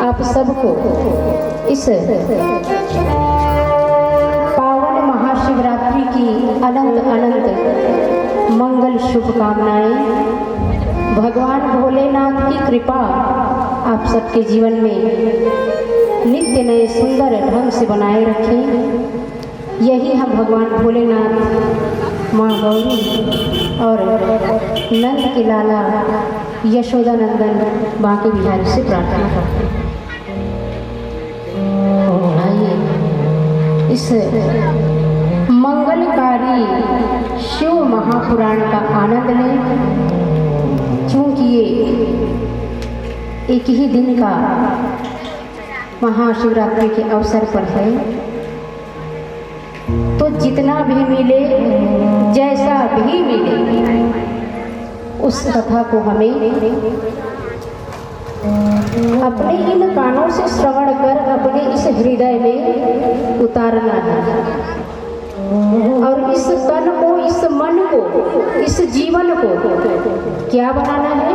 आप सबको इस पावन महाशिवरात्रि की अनंत अनंत मंगल शुभकामनाएं। भगवान भोलेनाथ की कृपा आप सबके जीवन में नित्य नए सुंदर ढंग से बनाए रखें। यही हम भगवान भोलेनाथ, माँ गौरी और नंद के लाला यशोदा नंदन बांके बिहारी से प्रार्थना करते हैं। आइए इस मंगलकारी शिव महापुराण का आनंद लें। क्योंकि ये एक ही दिन का महाशिवरात्रि के अवसर पर है, तो जितना भी मिले, जैसा भी मिले, उस कथा को हमें अपने इन कानों से श्रवण कर अपने इस हृदय में उतारना है और इस तन को, इस मन को, इस जीवन को क्या बनाना है?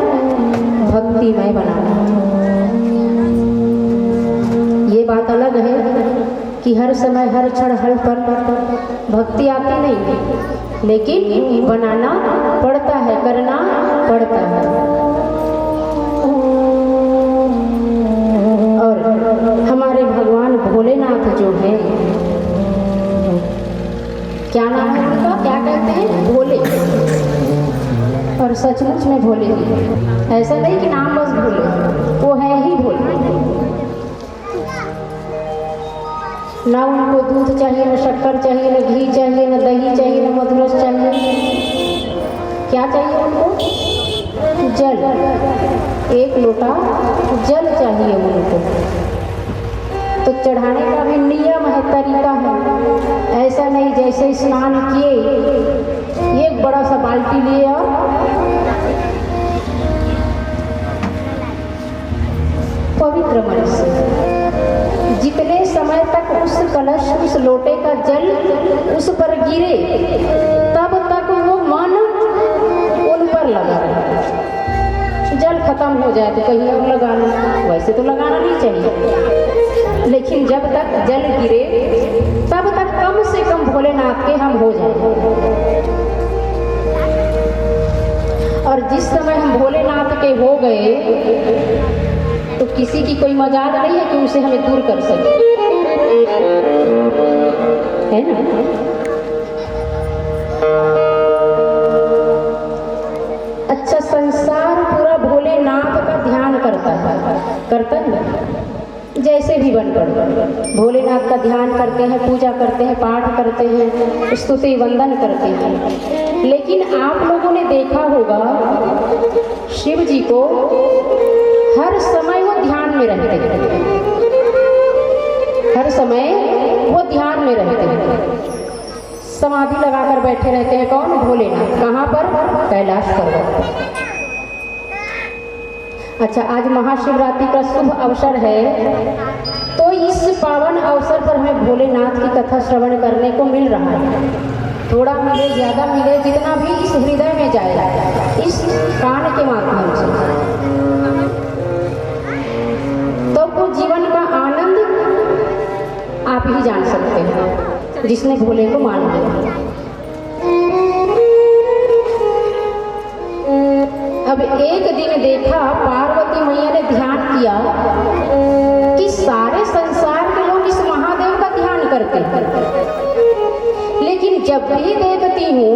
भक्तिमय बनाना है। ये बात अलग है कि हर समय हर क्षण हर पल भक्ति आती नहीं, लेकिन बनाना पड़ता है, करना पड़ता है। और हमारे भगवान भोलेनाथ जो है, क्या नाम है उनका, क्या कहते हैं? भोले। और सचमुच में भोले, ऐसा नहीं कि नाम बस भोले, वो है ही भोले। ना उनको दूध चाहिए, न शक्कर चाहिए, न घी चाहिए, न दही चाहिए, न मधुरस चाहिए। क्या चाहिए उनको? जल। एक लोटा जल चाहिए उनको। तो चढ़ाने का भी नियम है, तरीका है। ऐसा नहीं जैसे स्नान किए एक बड़ा सा बाल्टी लिए और पवित्र मन से जितने समय तक उस कलश, उस लोटे का जल उस पर गिरे, तब तक वो मन उन पर लगा रहे। जल खत्म हो जाए तो कहीं और लगाना, वैसे तो लगाना नहीं चाहिए, लेकिन जब तक जल गिरे तब तक कम से कम भोलेनाथ के हम हो जाए। और जिस समय हम भोलेनाथ के हो गए तो किसी की कोई मजाल नहीं है कि उसे हमें दूर कर सके, है ना? अच्छा, संसार पूरा भोलेनाथ का ध्यान करता है। जैसे भी बनकर भोलेनाथ का ध्यान करते हैं, पूजा करते हैं, पाठ करते हैं, स्तुति वंदन करते हैं। लेकिन आप लोगों ने देखा होगा शिव जी को हर समय वो ध्यान में रहते हैं, हर समय वो ध्यान में रहते हैं। समाधि लगाकर बैठे रहते हैं। कौन? भोलेनाथ। कहाँ पर? कैलाश पर्वत। अच्छा, आज महाशिवरात्रि का शुभ अवसर है, तो इस पावन अवसर पर हमें भोलेनाथ की कथा श्रवण करने को मिल रहा है। थोड़ा मिले, ज़्यादा मिले, जितना भी इस हृदय में जाए, इस कान के माध्यम से, तो वो जीवन का आनंद आप ही जान सकते हैं, जिसने भोले को मान लिया। अब एक दिन देखा, पार्वती मैया ने ध्यान किया कि सारे संसार के लोग इस महादेव का ध्यान करते हैं, लेकिन जब भी देखती हूँ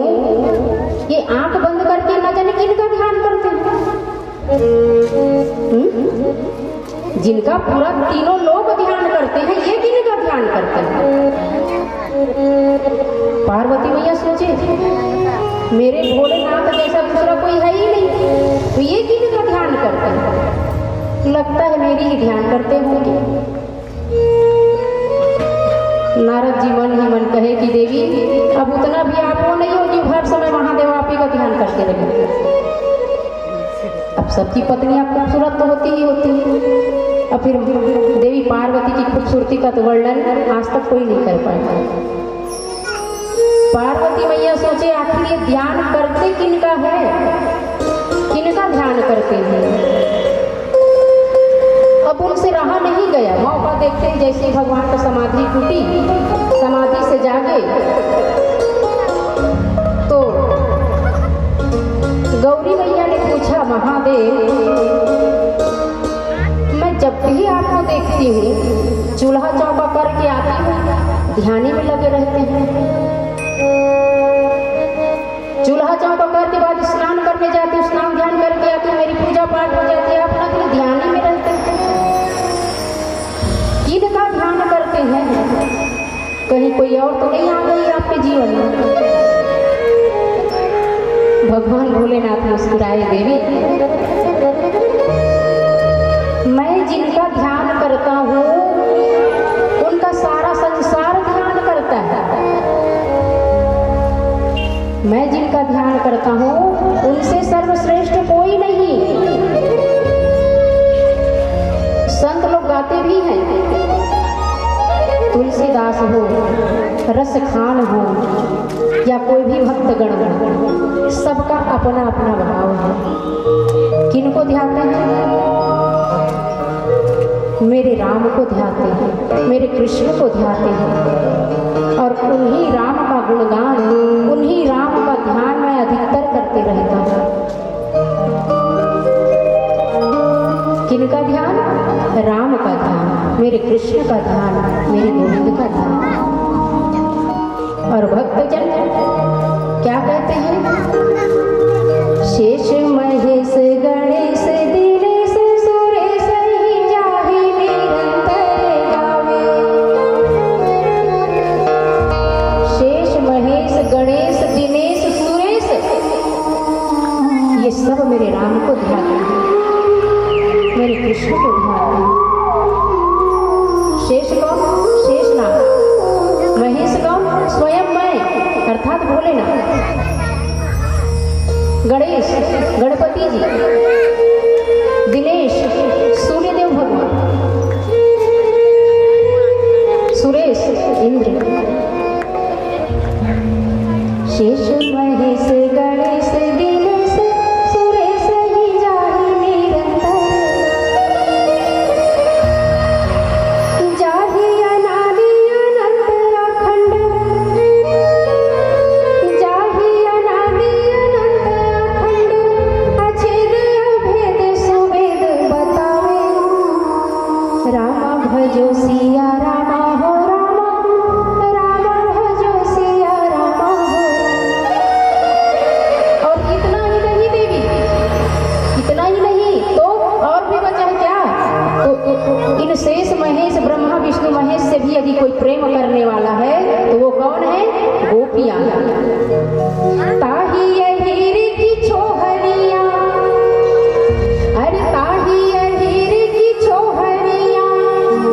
ये आंख बंद करके न जाने किनका ध्यान करते हैं। जिनका पूरा तीनों लोग ध्यान करते हैं, ये किनका ध्यान करते हैं? पार्वती मैया सोचे, मेरे भोलेनाथ जैसा दूसरा कोई है ही नहीं, तो ये किनका ध्यान करते हैं? लगता है मेरी ही ध्यान करते होंगे। नारद जी मन ही मन कहे कि देवी, अब उतना भी आप वो नहीं हो कि हर समय महादेव आप ही का ध्यान करते रहे। अब सबकी पत्नियां खूबसूरत तो होती ही होती है, और फिर देवी पार्वती की खूबसूरती का तो वर्णन आज तक कोई नहीं कर पाया। पार्वती मैया सोचे, आखिर ये ध्यान करते किनका है, किनका ध्यान करते हैं? अब अब उनसे रहा नहीं गया। मौका देखते ही जैसे भगवान का समाधि टूटी, समाधि से जागे तो गौरी मैया ने पूछा, महादेव मैं जब भी आपको देखती हूँ चूल्हा चौका करके आती हूँ, ध्यान में लगे रहते हैं। चूल्हा चौका करके बाद स्नान करने जाती हूँ, स्नान ध्यान करके आती हूँ, मेरी पूजा पाठ हो जाती है, अपना तो ध्यान ही में रहते हैं। किनका ध्यान करते हैं? कहीं कोई और तो नहीं आ गई आपके जीवन में? भगवान भोलेनाथ मुस्कुराए, देवी मैं जिनका ध्यान करता हूँ उनका सारा संसार ध्यान करता है। मैं जिनका ध्यान करता हूँ उनसे सर्वश्रेष्ठ कोई नहीं। संत लोग गाते भी हैं, तुलसीदास हो, रस खान हो या कोई भी भक्तगण हो, सबका अपना अपना भाव है। किनको ध्याते हैं? मेरे राम को ध्याते हैं, मेरे कृष्ण को ध्याते हैं और उन्हीं राम का गुणगान, उन्हीं राम का ध्यान मैं अधिकतर करते रहता हूँ। किनका ध्यान? राम का ध्यान, मेरे कृष्ण का ध्यान, मेरे गोविंद का ध्यान। और भक्तजन क्या कहते हैं? शेष महेश गणेश दिनेश सुरेश ही जाहि निरंतर गावे। शेष महेश गणेश दिनेश सुरेश, ये सब मेरे राम को ध्याते हैं, मेरे कृष्ण को ध्याते हैं। शेष कौन? शेषनाग। महेश कौन? स्वयं मैं अर्थात भोलेनाथ। गणेश गणपति जी, दिनेश सूर्यदेव भगवान, सुरेश इंद्र। शेष महेश गणेश दिनेश सुरेश ही जाहि निरंतर, जाहि अनादि अनंत अखंड, जाहि अनादि अनंत अखंड, अछेद अभेद सुवेद बतावे। रामा भजो सिया रामा हो रामा, रामा भजो सिया रामा हो। और इतना ही नहीं देवी, इतना ही नहीं तो और भी बचा क्या? तो इन शेष महेश ब्रह्मा विष्णु महेश से भी यदि कोई प्रेम करने वाला है तो वो कौन है? गोपियां। ताही हीर की छोहरिया, अरे ताही हीर की छोहरिया,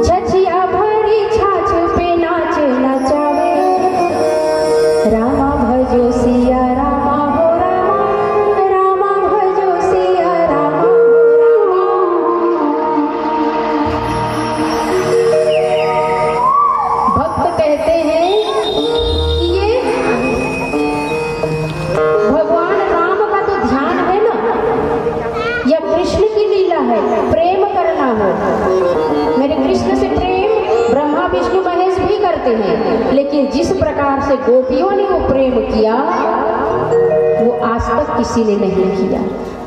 छछिया भरी छाछ पे नाच नचावे। रामा भजो सिया रामा हो रामा, रामा भजो सिया रामा हो रामा। भक्त कहते हैं कि ये भगवान राम का तो ध्यान है ना, या कृष्ण की लीला है, प्रेम करना हो। मेरे कृष्ण से प्रेम ब्रह्मा विष्णु महेश भी करते हैं, लेकिन जिस प्रकार से गोपियों ने वो प्रेम किया वो आज तक किसी ने नहीं किया।